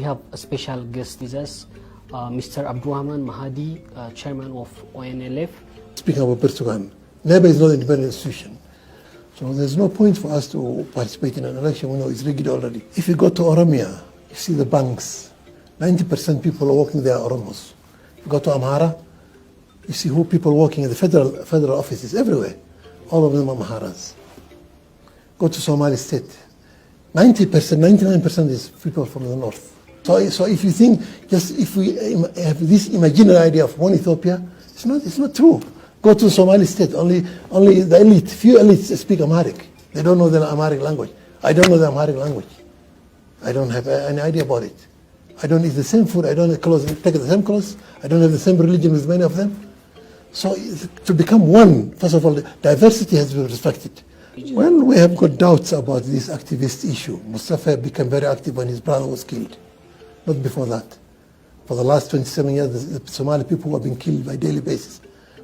have a special guest with us, Mr. Abdirahmaan chairman of Onlf. Speaking about Portugal, NEBA is not an independent institution. So there's no point for us to participate in an election when it's rigged already. If you go to Oromia, you see the banks, 90% people are working there are Oromos. If you go to Amhara, you see who people working in the federal offices everywhere. All of them are Amharas. Go to Somali state, 90%, 99% is people from the north. So if you think, just if we have this imaginary idea of one Ethiopia, it's not true. Go to Somali state, only the elite, few elites speak Amharic. They don't know the Amharic language. I don't know the Amharic language. I don't have any idea about it. I don't eat the same food, I don't take the same clothes, I don't have the same religion with many of them. So to become one, first of all, diversity has to be respected. Well, we have got doubts about this activist issue. Mustafa became very active when his brother was killed, not before that. For the last 27 years, the Somali people have been killed by daily basis.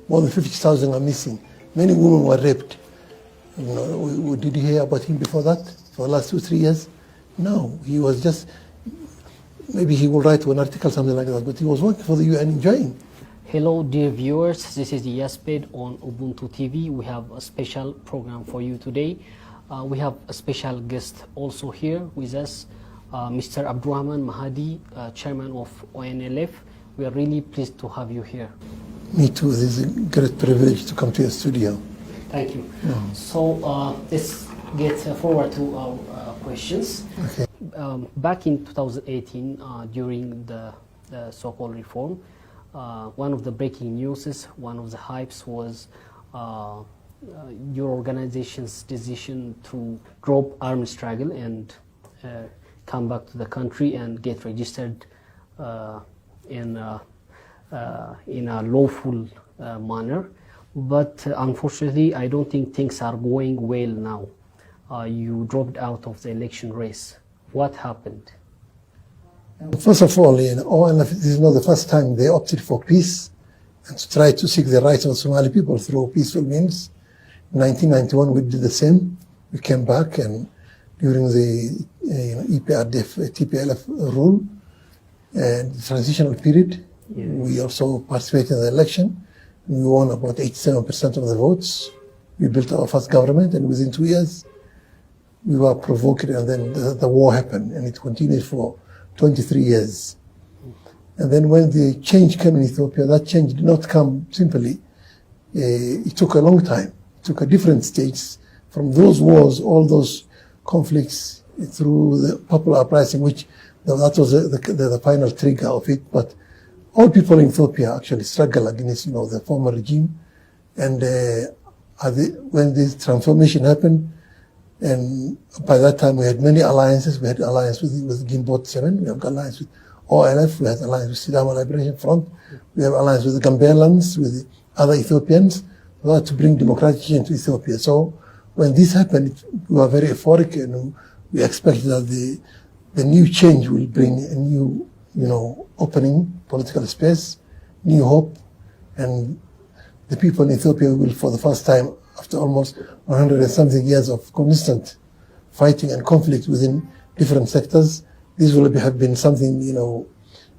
More than 50,000 are missing. Many women were raped. You know, did you hear about him before that? For the last 2-3 years? No, he was just, maybe he will write one article, something like that, but he was working for the UN enjoying. Hello dear viewers, this is Yasped on Ubuntu TV. We have a special program for you today. We have a special guest also here with us, Mr. Abdirahmaan chairman of Onlf. We are really pleased to have you here. Me too, this is a great privilege to come to your studio. Thank you. So let's get forward to our questions. Okay. Back in 2018, during the so-called reform, one of the breaking news, one of the hypes was your organization's decision to drop armed struggle and come back to the country and get registered in a lawful manner. But unfortunately, I don't think things are going well now. You dropped out of the election race. What happened? First of all, this is not the first time they opted for peace and to try to seek the rights of Somali people through peaceful means. In 1991, we did the same. We came back, and during the EPRDF, TPLF rule and the transitional period, we also participated in the election. We won about 87% of the votes. We built our first government, and within 2 years, we were provoked, and then the war happened, and it continued for 23 years. And then when the change came in Ethiopia, that change did not come simply. It took a long time. It took a different stages from those wars, all those conflicts through the popular uprising, which that was the final trigger of it. But all people in Ethiopia actually struggle against, the former regime. And when this transformation happened, and by that time we had many alliances. We had alliance with Gimbot 7, we have alliance with Onlf, we had alliance with Sidama Liberation Front, we have alliance with the Gambians, with other Ethiopians, to bring democratic change to Ethiopia. So when this happened, we were very euphoric, and we expected that the new change will bring a new, opening political space, new hope, and the people in Ethiopia will, for the first time, after almost 100 and something years of constant fighting and conflict within different sectors, this will have been something,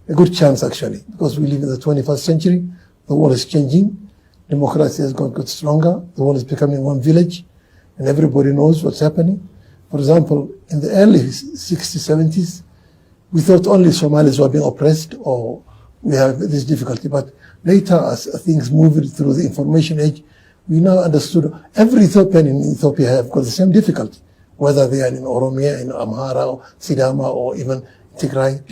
a good chance actually, because we live in the 21st century, the world is changing, democracy has got stronger, the world is becoming one village, and everybody knows what's happening. For example, in the early 60s, 70s, we thought only Somalis were being oppressed or we have this difficulty, but later as things moved through the information age, we now understood every Ethiopian in Ethiopia have got the same difficulty, whether they are in Oromia, in Amhara, or Sidama, or even Tigray.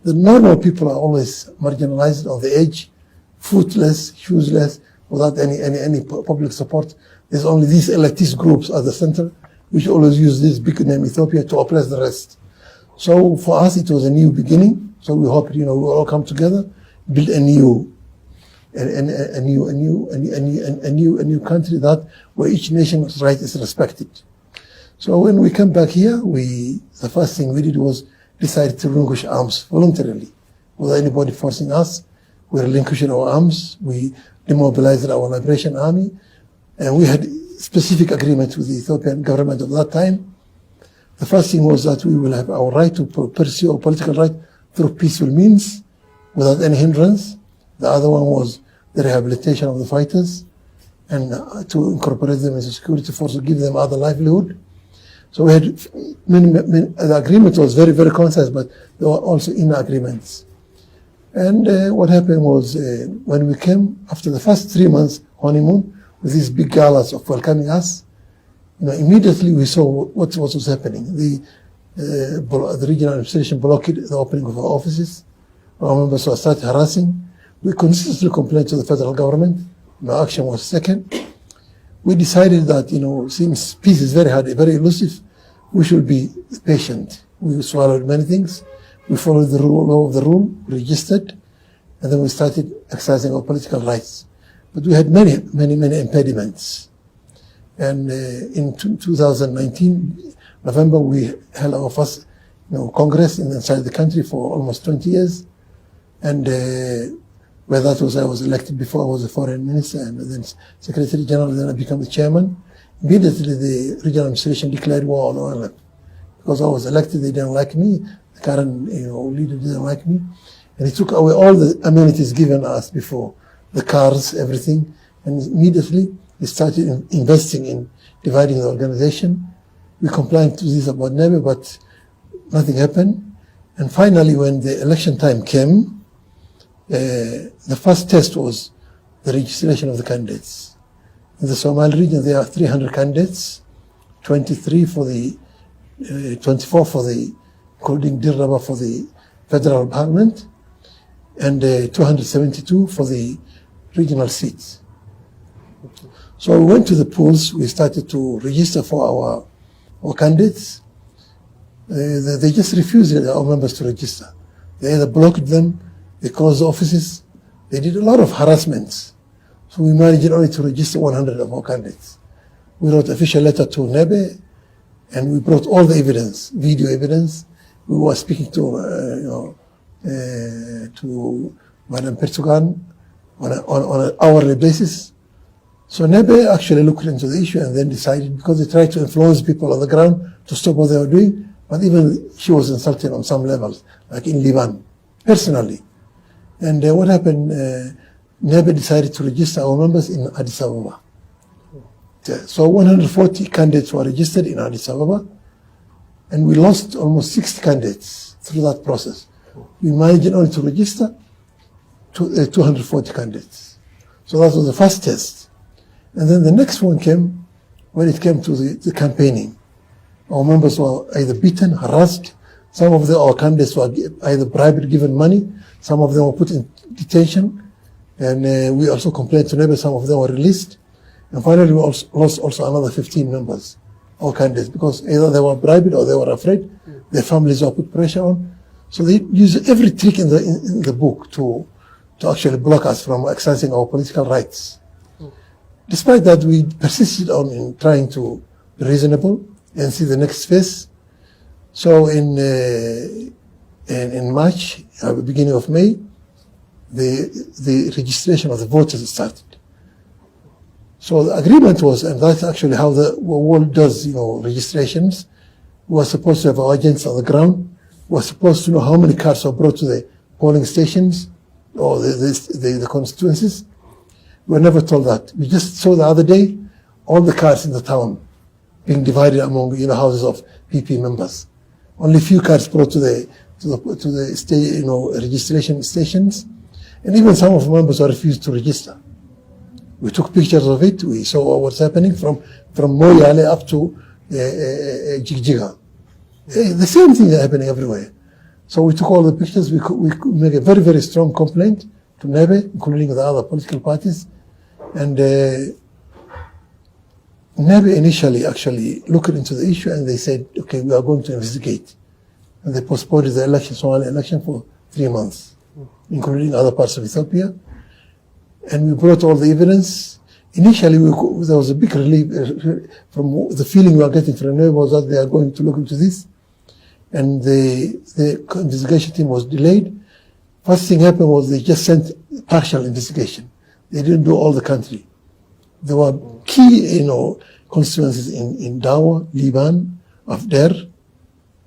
The normal people are always marginalized on the edge, footless, shoeless, without any public support. There's only these elitist groups at the center, which always use this big name Ethiopia to oppress the rest. So for us, it was a new beginning. So we hope, we all come together, build a new country where each nation's right is respected. So when we come back here, the first thing we did was decide to relinquish arms voluntarily, without anybody forcing us. We relinquished our arms. We demobilized our liberation army, and we had specific agreements with the Ethiopian government of that time. The first thing was that we will have our right to pursue our political right through peaceful means without any hindrance. The other one was the rehabilitation of the fighters and to incorporate them into security force to give them other livelihood. So we had the agreement was very, very concise, but there were also inner agreements. And what happened was when we came after the first 3 months honeymoon with these big galas of welcoming us, immediately we saw what was happening. The regional administration blockaded the opening of our offices. Our members started harassing. We consistently complained to the federal government. No action was taken. We decided that, since peace is very hard, very elusive, we should be patient. We swallowed many things. We followed the law of the rule, registered, and then we started exercising our political rights. But we had many impediments. And in 2019, November, we held our first Congress inside the country for almost 20 years. And where that was, I was elected before. I was a foreign minister and then Secretary General, then I became the chairman. Immediately, the regional administration declared war on Onlf. Because I was elected, they didn't like me. The current leader didn't like me. And he took away all the amenities given us before, the cars, everything. And immediately, he started investing in dividing the organization. We complained to this about Nebe, but nothing happened. And finally, when the election time came, the first test was the registration of the candidates. In the Somali region, there are 300 candidates, 23 for the, 24 for the, including Dirraba for the federal parliament, and 272 for the regional seats. So we went to the polls. We started to register for our candidates. They just refused our members to register. They either blocked them, they closed the offices, they did a lot of harassments. So we managed only to register 100 of our candidates. We wrote official letter to Nebe, and we brought all the evidence, video evidence. We were speaking to Madam Pertugan on an hourly basis. So Nebe actually looked into the issue and then decided, because they tried to influence people on the ground to stop what they were doing, but even she was insulted on some levels, like in Liban, personally. And what happened, Nebe decided to register our members in Addis Ababa. So 140 candidates were registered in Addis Ababa, and we lost almost 60 candidates through that process. We managed only to register 240 candidates. So that was the first test. And then the next one came when it came to the campaigning. Our members were either beaten, harassed. Some of our candidates were either bribed, given money. Some of them were put in detention. And we also complained to Nebe, some of them were released. And finally, we lost also another 15 members, our candidates, because either they were bribed or they were afraid. Their families were put pressure on. So they used every trick in the book to actually block us from exercising our political rights. Despite that, we persisted on in trying to be reasonable and see the next phase. So in March, beginning of May, the registration of the voters started. So the agreement was, and that's actually how the world does, registrations. We were supposed to have our agents on the ground. We were supposed to know how many cards were brought to the polling stations or the constituencies. We were never told that. We just saw the other day all the cards in the town being divided among houses of PP members. Only few cards brought to the registration stations, and even some of the members were refused to register. We took pictures of it. We saw what's happening from Moyale up to Jigjiga. The same thing is happening everywhere. So we took all the pictures. We could make a very, very strong complaint to Nebe, including the other political parties. And Nebe initially actually looked into the issue and they said, okay, we are going to investigate. And they postponed the election, Somali election, for 3 months, including other parts of Ethiopia. And we brought all the evidence. Initially, there was a big relief from the feeling we were getting from Nebe was that they are going to look into this. And the investigation team was delayed. First thing happened was they just sent partial investigation. They didn't do all the country. There were key, constituencies in Dawa, Liban, Afder,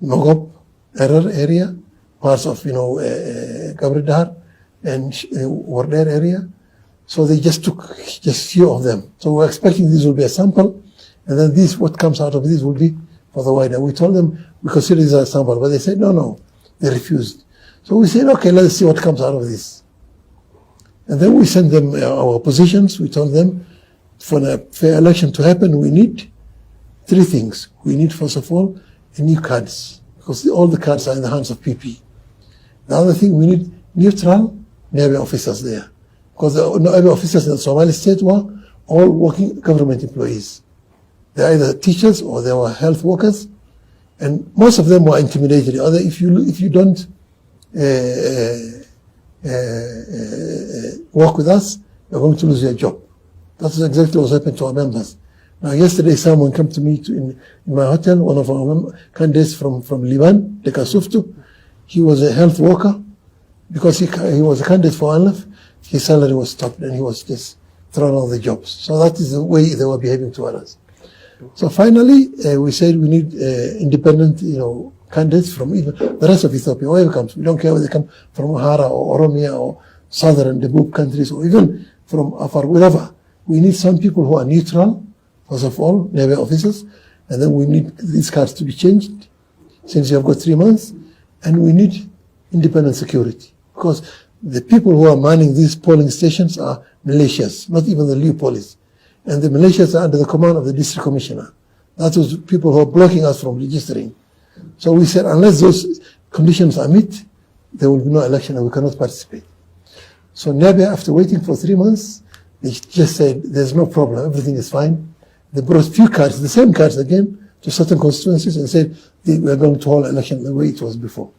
Nogop, Erer area, parts of, Gabridar and Warder area. So they just took just few of them. So we're expecting this will be a sample, and then this, what comes out of this will be for the wider. We told them we consider this as a sample, but they said no, they refused. So we said, okay, let's see what comes out of this. And then we sent them our positions. We told them for a fair election to happen, we need 3 things. We need, first of all, new cards, because all the cards are in the hands of PP. The other thing, we need neutral Navy officers there, because the Navy officers in the Somali state were all working government employees. They're either teachers or they were health workers, and most of them were intimidated. If you don't work with us, you're going to lose your job. That's exactly what's happened to our members. Now, yesterday, someone came to me in my hotel, one of our candidates from Liban, Dekasuftu. He was a health worker. Because he was a candidate for Onlf, his salary was stopped and he was just thrown out of the jobs. So that is the way they were behaving to others. So finally, we said we need independent, candidates from even the rest of Ethiopia, wherever it comes. We don't care whether they come from Amhara or Oromia or southern Debub countries or even from Afar, wherever. We need some people who are neutral, first of all, Navy officers, and then we need these cards to be changed since you have got 3 months, and we need independent security, because the people who are manning these polling stations are militias, not even the Liu police. And the militias are under the command of the district commissioner. That was people who are blocking us from registering. So we said, unless those conditions are met, there will be no election and we cannot participate. So Nabia, after waiting for 3 months, they just said, there's no problem, everything is fine. They brought few cards, the same cards again, to certain constituencies and said, we are going to hold an election the way it was before.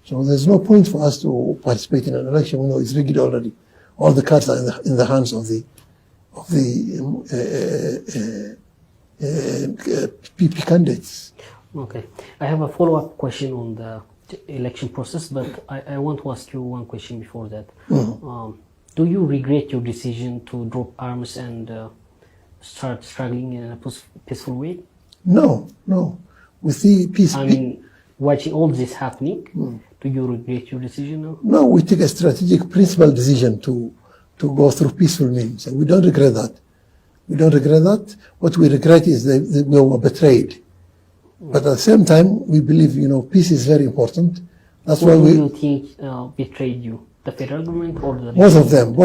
So there's no point for us to participate in an election. We know it's rigged already. All the cards are in the hands of the PP candidates. Okay. I have a follow-up question on the election process, but I want to ask you one question before that. Mm-hmm. Do you regret your decision to drop arms and start struggling in a peaceful way? No. We see peace. I mean, watching all this happening, do you regret your decision now? No, we take a strategic, principled decision to go through peaceful means, and we don't regret that. We don't regret that. What we regret is that we were betrayed. But at the same time, we believe, peace is very important. That's why we... Who do you think betrayed you? The federal government or the... Both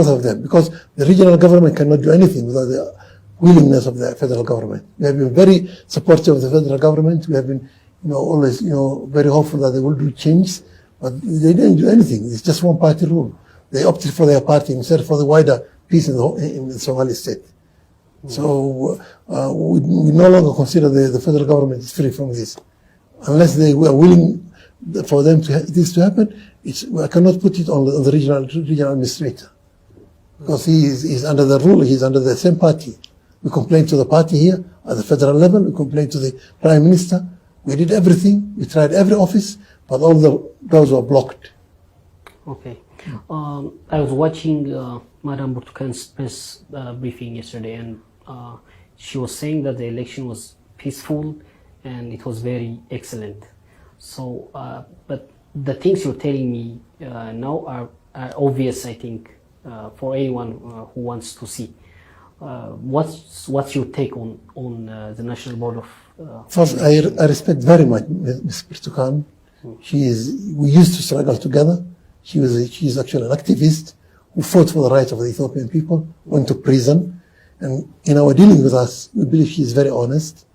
of them. Because the regional government cannot do anything without the willingness of the federal government. We have been very supportive of the federal government. We have been, always, very hopeful that they will do change. But they didn't do anything. It's just one party rule. They opted for their party instead for the wider peace in the Somali state. So we no longer consider the federal government is free from this. Unless they were willing for them this to happen, I cannot put it on the regional administrator. Because he is under the rule, he's under the same party. We complained to the party here at the federal level, we complained to the Prime Minister. We did everything, we tried every office, but all the doors were blocked. Okay. I was watching Madam Burtukan's press briefing yesterday, and she was saying that the election was peaceful and it was very excellent. So, but the things you're telling me now are obvious, I think, for anyone who wants to see. What's your take on the National Board of... First, I respect very much Ms. Burtukan. We used to struggle together. She is actually an activist who fought for the rights of the Ethiopian people, went to prison. And in our dealing with us, we believe she is very honest.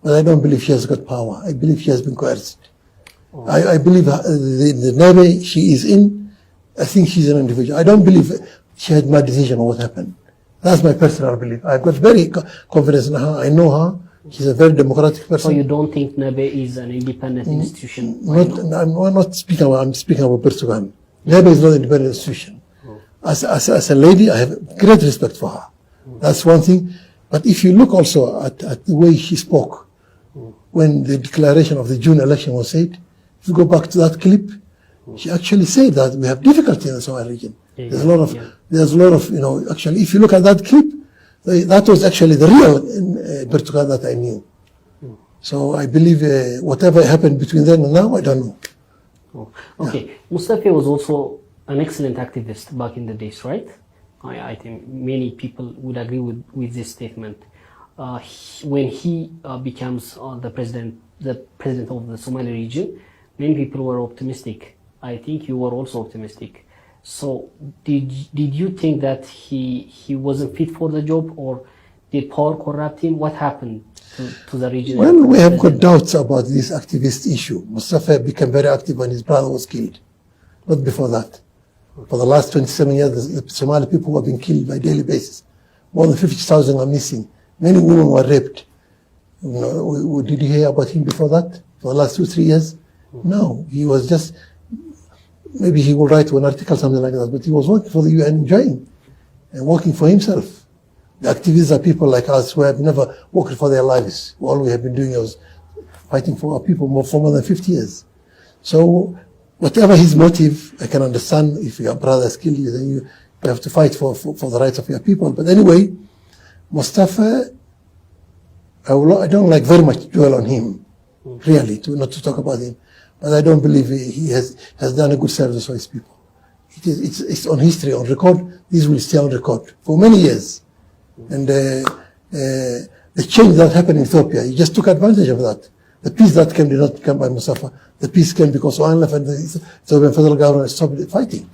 But I don't believe she has got power. I believe she has been coerced. Oh. I believe the Navy she is in, I think she's an individual. I don't believe she had my decision on what happened. That's my personal belief. I've got very confidence in her. I know her. She's a very democratic person. So you don't think Nabe is an independent institution? I'm not speaking about, I'm speaking about Burtukan. Nabe is not an independent institution. Oh. As a lady, I have great respect for her. That's one thing. But if you look also at the way she spoke when the declaration of the June election was said, if you go back to that clip, she actually said that we have difficulty in the Somali region. There's a lot of, actually, if you look at that clip, that was actually the real Burtukan that I knew. So I believe whatever happened between then and now, I don't know. Oh, okay. Mustafa was also an excellent activist back in the days, right? I think many people would agree with this statement. When he becomes the president of the Somali region, many people were optimistic. I think you were also optimistic. So did you think that he wasn't fit for the job, or did power corrupt him? What happened to the region? Well, we have got doubts about this activist issue. Mustafa became very active when his brother was killed, not before that. For the last 27 years, the Somali people have been killed by daily basis. More than 50,000 are missing. Many women were raped. You know, did you hear about him before that? For the last 2-3 years? No, he was just, maybe he will write one article, something like that, but he was working for the UN, enjoying and working for himself. The activists are people like us who have never worked for their lives. All we have been doing was fighting for our people for more than 50 years. So whatever his motive, I can understand. If your brother has killed you, then you have to fight for the rights of your people. But anyway, Mustafa, I don't like very much dwell on him, really, not to talk about him. But I don't believe he has done a good service for his people. It's on history, on record. This will stay on record for many years. And the change that happened in Ethiopia, he just took advantage of that. The peace that came did not come by Mustafa. The peace came because Onlf and the Ethiopian federal government stopped fighting.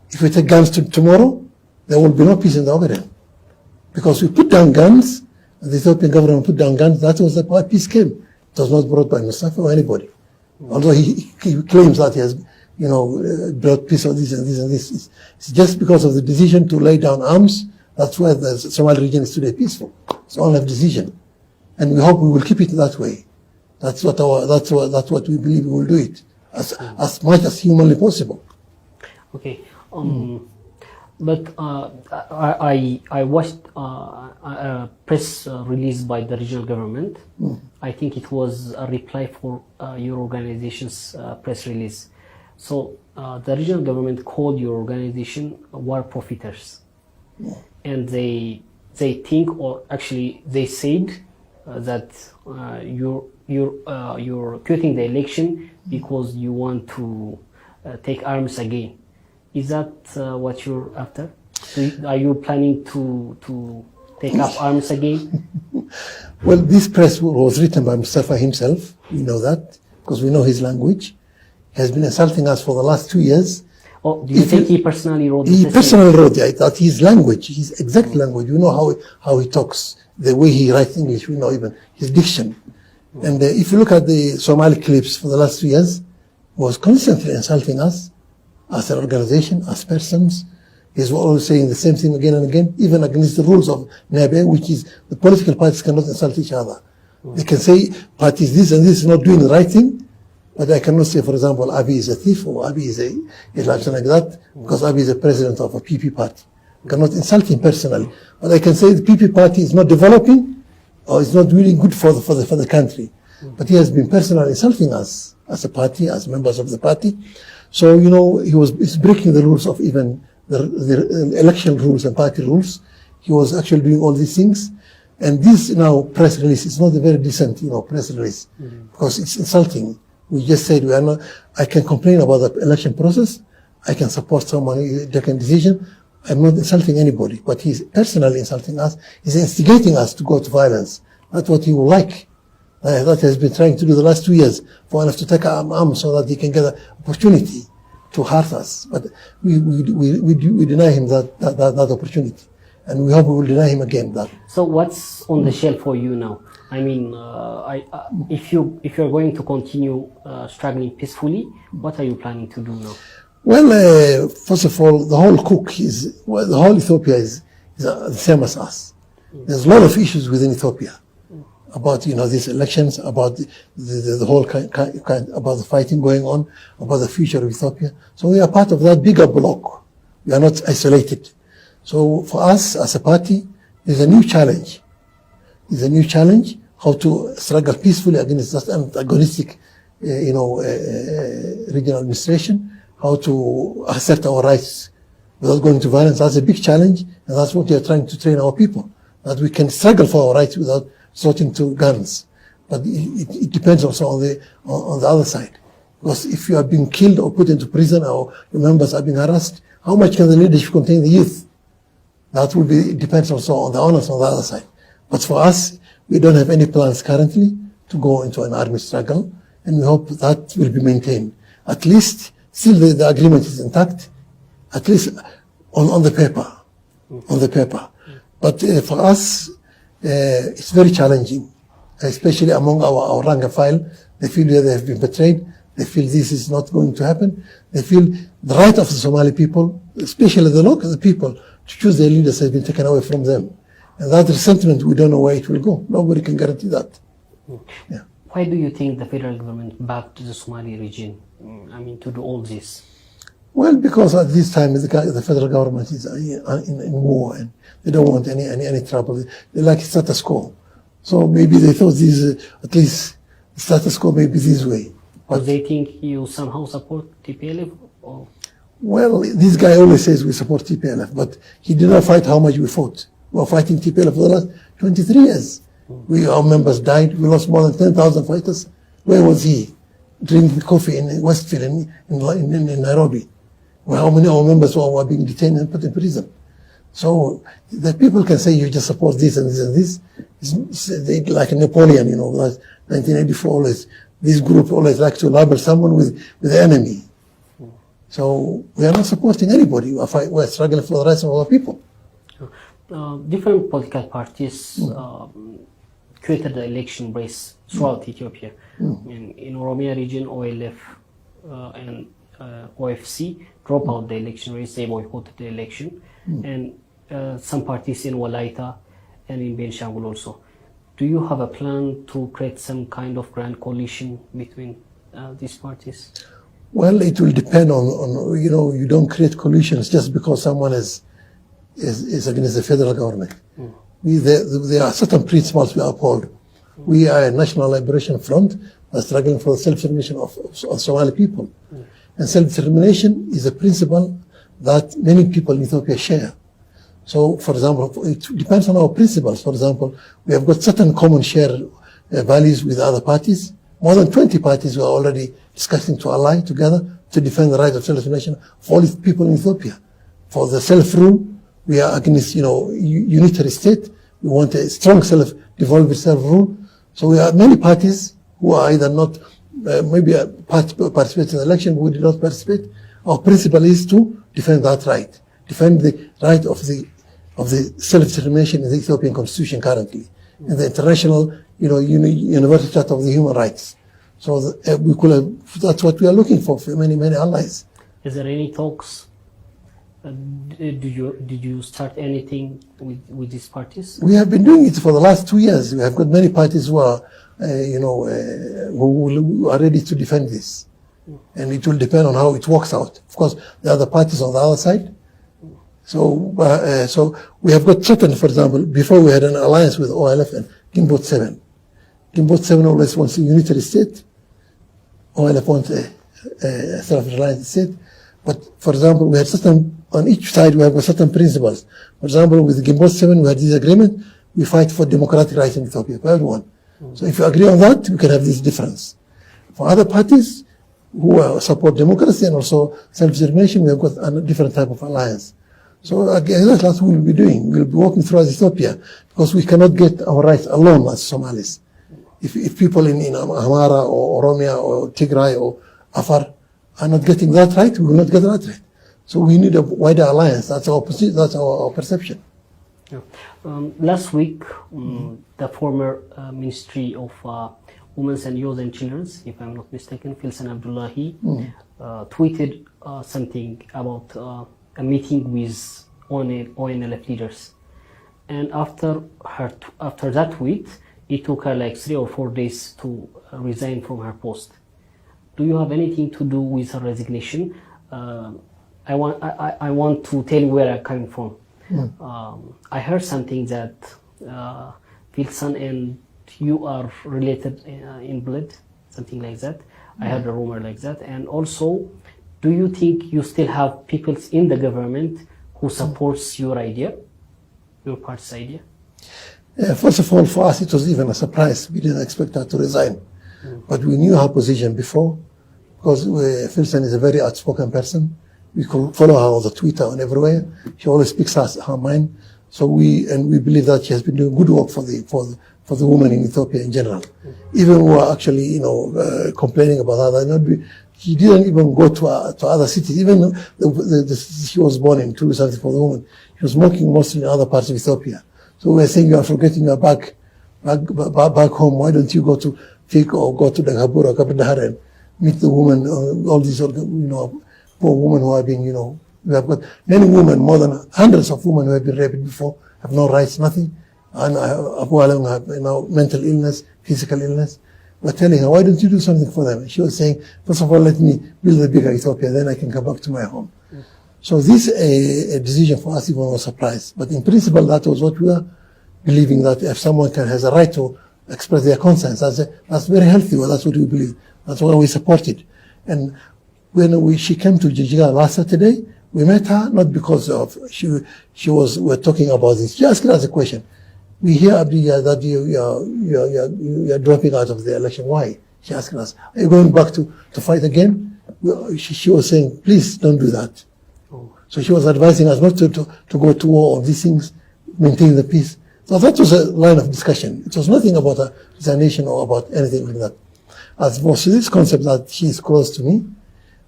If we take guns tomorrow, there will be no peace in the Ogaden. Because we put down guns, and the Ethiopian government put down guns, that was why peace came. It was not brought by Mustafa or anybody. Although he claims that he has, brought peace or this and this and this. It's just because of the decision to lay down arms. That's why the Somali region is today peaceful. It's Onlf decision. And we hope we will keep it that way. That's what we believe we will do it as much as humanly possible. Okay. But I watched a press release by the regional government. I think it was a reply for your organization's press release. So the regional government called your organization war profiteers, and they think, or actually they said that you're quitting the election because you want to take arms again. Is that what you're after? So are you planning to take up arms again? Well, this press was written by Mustafa himself. We know that because we know his language. He has been insulting us for the last 2 years. Oh, do you think he personally wrote this? He personally wrote it. That his language, his exact language. We know how he talks, the way he writes English. We know even his diction. And if you look at the Somali clips for the last 2 years, he was constantly insulting us as an organization, as persons. He's always saying the same thing again and again, even against the rules of madey, which is the political parties cannot insult each other. They can say parties this and this is not doing the right thing, but I cannot say, for example, Abiy is a thief or Abiy is something like that, because Abiy is the president of a PP party. I cannot insult him personally, but I can say the PP party is not developing or is not really good for the country. But he has been personally insulting us as a party, as members of the party. So, he's breaking the rules of even the election rules and party rules. He was actually doing all these things. And this now press release is not a very decent, press release, because it's insulting. We just said I can complain about the election process. I can support someone taking a decision. I'm not insulting anybody, but he's personally insulting us. He's instigating us to go to violence. That's what he would like. That has been trying to do the last 2 years for us to take arms so that he can get an opportunity to hurt us. But we deny him that opportunity, and we hope we will deny him again that. So what's on the shelf for you now? I mean, if you're going to continue struggling peacefully, what are you planning to do now? Well, first of all, the whole Ethiopia is the same as us. There's a lot of issues within Ethiopia about these elections, about the whole about the fighting going on, about the future of Ethiopia. So we are part of that bigger bloc. We are not isolated. So for us as a party, there's a new challenge. There's a new challenge how to struggle peacefully against that antagonistic, regional administration. How to assert our rights without going to violence. That's a big challenge, and that's what we are trying to train our people, that we can struggle for our rights without resorting to guns. But it depends also on the other side. Because if you are being killed or put into prison or your members are being harassed, how much can the leadership contain the youth? That will be, depends also on the honors on the other side. But for us, we don't have any plans currently to go into an army struggle, and we hope that will be maintained. At least, still the agreement is intact, at least on the paper, on the paper. But for us, it's very challenging, especially among our rank and file. They feel that they have been betrayed. They feel this is not going to happen. They feel the right of the Somali people, especially the local people, to choose their leaders has been taken away from them. And that resentment, we don't know where it will go. Nobody can guarantee that. Yeah. Why do you think the federal government backed the Somali region, to do all this? Well, because at this time the federal government is in war and they don't want any trouble. They like status quo. So maybe they thought this, at least status quo may be this way. But they think you somehow support TPLF? Or? Well, this guy always says we support TPLF, but he did not fight how much we fought. We were fighting TPLF for the last 23 years. Our members died. We lost more than 10,000 fighters. Where was he? Drinking coffee in Westfield in Nairobi. Well, how many of our members were being detained and put in prison? So the people can say you just support this and this and this. It's like Napoleon, like 1984 always. This group always like to label someone with the enemy. So we are not supporting anybody. We are struggling for the rights of our people. Different political parties created the election race throughout Ethiopia. In Oromia region, Onlf and OFC dropped out the election race. They boycotted the election. And some parties in Walaita and in Benishangul also. Do you have a plan to create some kind of grand coalition between these parties? Well, it will depend on you don't create coalitions just because someone is against the federal government. There are certain principles we uphold. We are a National Liberation Front struggling for the self-determination of Somali people. And self-determination is a principle that many people in Ethiopia share. So, for example, it depends on our principles. For example, we have got certain common shared values with other parties. More than 20 parties were already discussing to ally together to defend the right of self-determination of all people in Ethiopia. For the self-rule, we are against, unitary state. We want a strong self-devolved self-rule. So we have many parties who are either not, maybe participate in the election, who did not participate. Our principle is to defend that right. Defend the right of the self-determination in the Ethiopian constitution currently, and the international, Universal Charter of the Human Rights. So that's what we are looking for many allies. Is there any talks? Did you start anything with these parties? We have been doing it for the last 2 years. We have got many parties who are, who are ready to defend this, and it will depend on how it works out. Of course, there are the parties on the other side. So we have got certain, for example, before we had an alliance with Onlf and Gimbot 7. Gimbot 7 always wants a unitary state. Onlf wants a self-reliant state. But, for example, we had on each side we have got certain principles. For example, with Gimbot 7 we had this agreement, we fight for democratic rights in Ethiopia, for everyone. So if you agree on that, we can have this difference. For other parties who support democracy and also self-determination, we have got a different type of alliance. So again, that's what we'll be doing. We'll be working throughout Ethiopia because we cannot get our rights alone as Somalis. If people in Amhara or Oromia or Tigray or Afar are not getting that right, we will not get that right. So we need a wider alliance. That's our perception. Yeah. Last week, the former Ministry of Women and Youth and Children, if I'm not mistaken, Filsan Abdullahi, tweeted something about a meeting with Onlf leaders, and after that tweet, it took her like 3 or 4 days to resign from her post. Do you have anything to do with her resignation? I want to tell you where I'm coming from. I heard something that Filsan and you are related in blood, something like that. I heard a rumor like that, and also, do you think you still have people in the government who supports your idea, your party's idea? First of all, for us it was even a surprise. We didn't expect her to resign. But we knew her position before, because Filson is a very outspoken person. We could follow her on the Twitter and everywhere. She always speaks her mind. So we believe that she has been doing good work for the women in Ethiopia in general. Even we were actually, complaining about her. She didn't even go to other cities. Even the city she was born in, to do something for the woman. She was working mostly in other parts of Ethiopia. So we were saying, you are forgetting your back home. Why don't you go to Fik or go to Daghabur or Kabindahar and meet the women, all these, poor women who are being, we have got many women, more than hundreds of women who have been raped before, have no rights, nothing, and have mental illness, physical illness. We're telling her, why don't you do something for them? She was saying, first of all, let me build a bigger Ethiopia, then I can come back to my home. So this a decision for us, even was a surprise. But in principle, that was what we were believing, that if someone has a right to express their concerns, that's very healthy. Well, that's what we believe. That's what we supported. And when she came to Jijiga last Saturday, we met her not because of we're talking about this. She asked us a question. We hear, Abdi, that you're dropping out of the election. Why? She asked us, are you going back to fight again? She was saying, please don't do that. So she was advising us not to go to war on these things, maintain the peace. So that was a line of discussion. It was nothing about a resignation or about anything like that. As for this concept that she is close to me,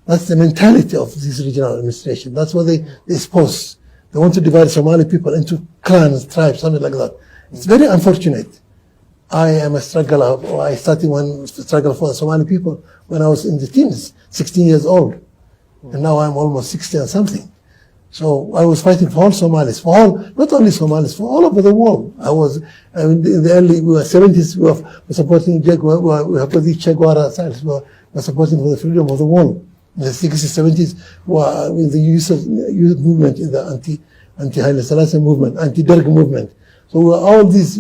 that's the mentality of this regional administration. That's what they espouse. They want to divide Somali people into clans, tribes, something like that. It's very unfortunate. I am a struggler. I started one struggle for the Somali people when I was in the teens, 16 years old. And now I'm almost 60 and something. So I was fighting for all Somalis, not only Somalis, for all over the world. In the early 70s, we were supporting Che Guevara styles. We were supporting for the freedom of the world. In the 60s, 70s, we were in the youth movement, in the anti-Haile Selassie movement, anti-Derg movement. So all these,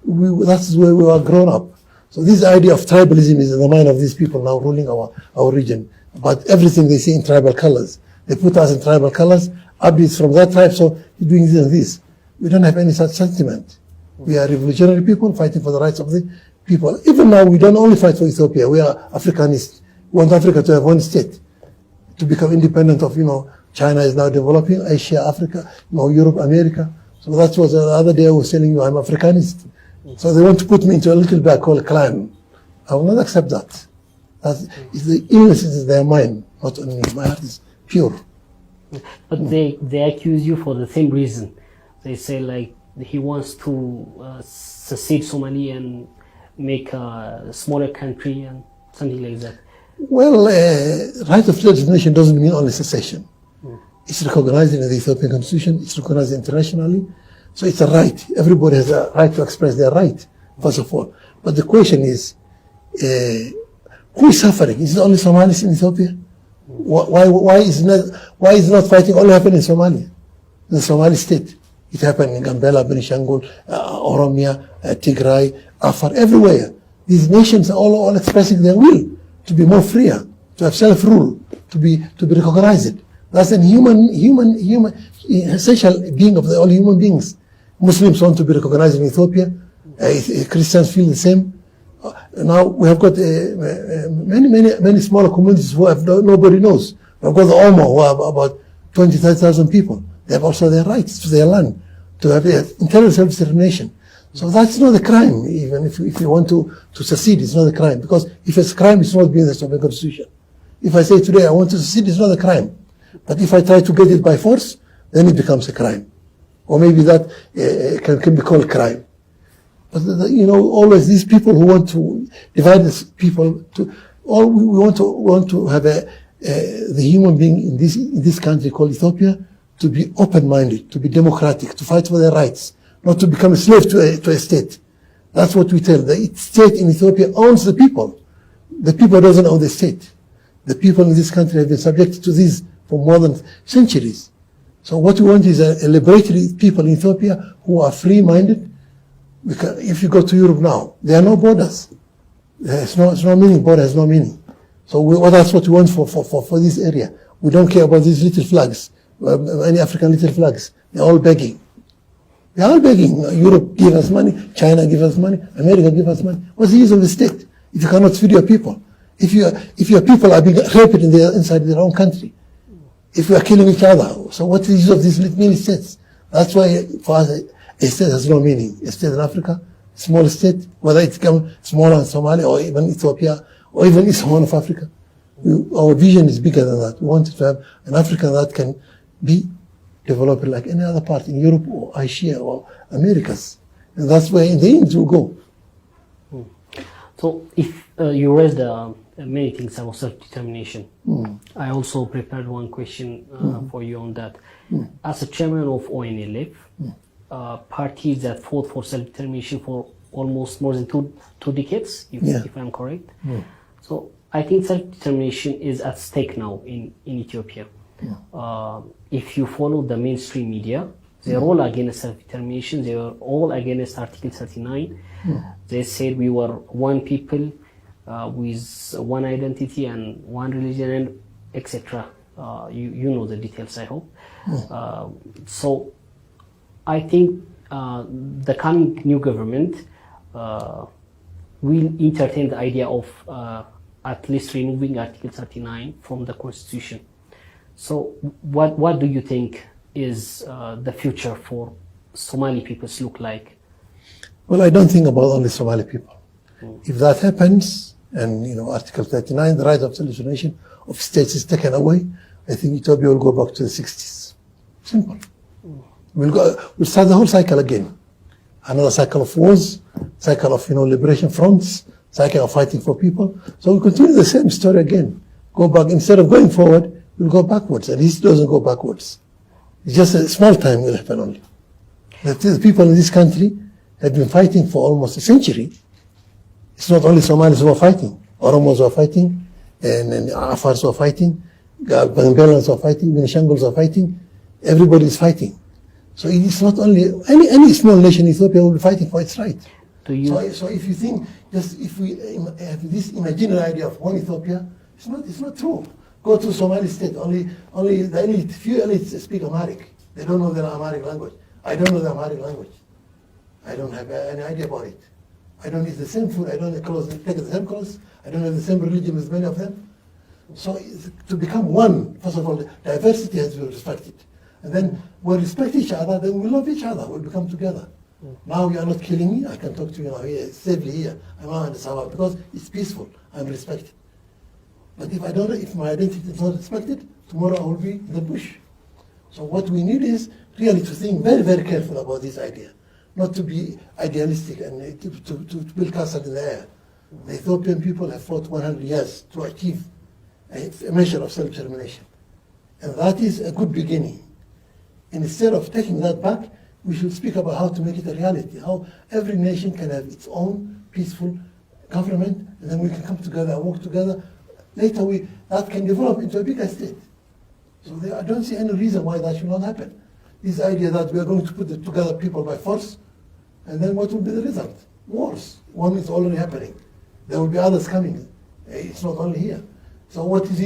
that's where we were grown up. So this idea of tribalism is in the mind of these people now ruling our region. But everything they see in tribal colors. They put us in tribal colors. Abdi is from that tribe, so he's doing this and this. We don't have any such sentiment. We are revolutionary people fighting for the rights of the people. Even now, we don't only fight for Ethiopia. We are Africanists. We want Africa to have one state, to become independent of, China is now developing, Asia, Africa, Europe, America. So that was the other day I was telling you I'm Africanist. So they want to put me into a little bag called clan. I will not accept that. The illness is in their mind, not on me. My heart is pure. But they accuse you for the same reason. They say like he wants to secede Somalia and make a smaller country and something like that. Well, right of self-determination doesn't mean only secession. It's recognized in the Ethiopian constitution. It's recognized internationally. So it's a right. Everybody has a right to express their right, first of all. But the question is, who is suffering? Is it only Somalis in Ethiopia? Why is not fighting only happening in Somalia, the Somali state? It happened in Gambela, Benishangul, Oromia, Tigray, Afar, everywhere. These nations are all expressing their will to be more freer, to have self-rule, to be recognized. That's a human essential being of all human beings. Muslims want to be recognized in Ethiopia. Christians feel the same. Now we have got many smaller communities who have nobody knows. We've got the Omo, who are about 20,000 people. They have also their rights to their land, to have internal self-determination. So that's not a crime, even if you want to secede, it's not a crime. Because if it's a crime, it's not being the Ethiopian constitution. If I say today I want to secede, it's not a crime. But if I try to get it by force, then it becomes a crime. Or maybe that can be called crime. But always these people who want to divide these people, we want to have the human being in this country called Ethiopia to be open-minded, to be democratic, to fight for their rights, not to become a slave to a state. That's what we tell. The state in Ethiopia owns the people. The people doesn't own the state. The people in this country have been subjected to this for more than centuries. So what we want is a liberated people in Ethiopia who are free-minded. If you go to Europe now, there are no borders. There's no meaning. Border has no meaning. So that's what we want for this area. We don't care about these little flags, any African little flags. They're all begging. They're all begging. Europe give us money. China give us money. America give us money. What's the use of the state if you cannot feed your people? If your people are being raped inside their own country, if we are killing each other, so what is the use of these mini states? That's why for us a state has no meaning. A state in Africa, small state, whether it's smaller than Somalia or even Ethiopia or even East Horn of Africa. Our vision is bigger than that. We want to have an Africa that can be developed like any other part in Europe or Asia or Americas. And that's where in the end we'll go. So if you raised many things about self-determination, I also prepared one question for you on that. As a chairman of Onlf, parties that fought for self-determination for almost more than two decades, if I'm correct. So I think self-determination is at stake now in Ethiopia. If you follow the mainstream media, they're all against self-determination. They were all against Article 39. They said we were one people with one identity and one religion, and etc. You know the details, I hope. So I think the coming new government will entertain the idea of at least removing Article 39 from the Constitution. So what do you think is the future for Somali peoples look like? Well, I don't think about only Somali people. If that happens, and Article 39, the right of self-determination of states is taken away, I think Ethiopia will go back to the 60s. Simple. We'll start the whole cycle again. Another cycle of wars, cycle of liberation fronts, cycle of fighting for people. So we'll continue the same story again. Go back, instead of going forward, we'll go backwards. And history doesn't go backwards. It's just a small time will happen only. The people in this country have been fighting for almost a century. It's not only Somalis who are fighting. Oromos are fighting, and Afars are fighting, Bangladesh are fighting, Benishangul are fighting. Everybody is fighting. So it is not only any small nation in Ethiopia will be fighting for its right. So if you think if we have this imaginary idea of one Ethiopia, it's not true. Go to Somali state, only the elite, few elites speak Amharic. They don't know the Amharic language. I don't know the Amharic language. I don't have any idea about it. I don't eat the same food. I don't take the same clothes. I don't have the same religion as many of them. So to become one, first of all, diversity has to be respected. And then we'll respect each other, then we'll love each other. We'll become together. Now you are not killing me. I can talk to you now here, safely here. I'm not in the Sabah because it's peaceful. I'm respected. But if my identity is not respected, tomorrow I will be in the bush. So what we need is really to think very, very careful about this idea, not to be idealistic and to build castle in the air. The Ethiopian people have fought 100 years to achieve a measure of self-determination. And that is a good beginning. And instead of taking that back, we should speak about how to make it a reality, how every nation can have its own peaceful government, and then we can come together and work together. Later, that can develop into a bigger state. So I don't see any reason why that should not happen. This idea that we are going to put together people by force, and then what will be the result? Wars. One is already happening. There will be others coming. It's not only here. So what is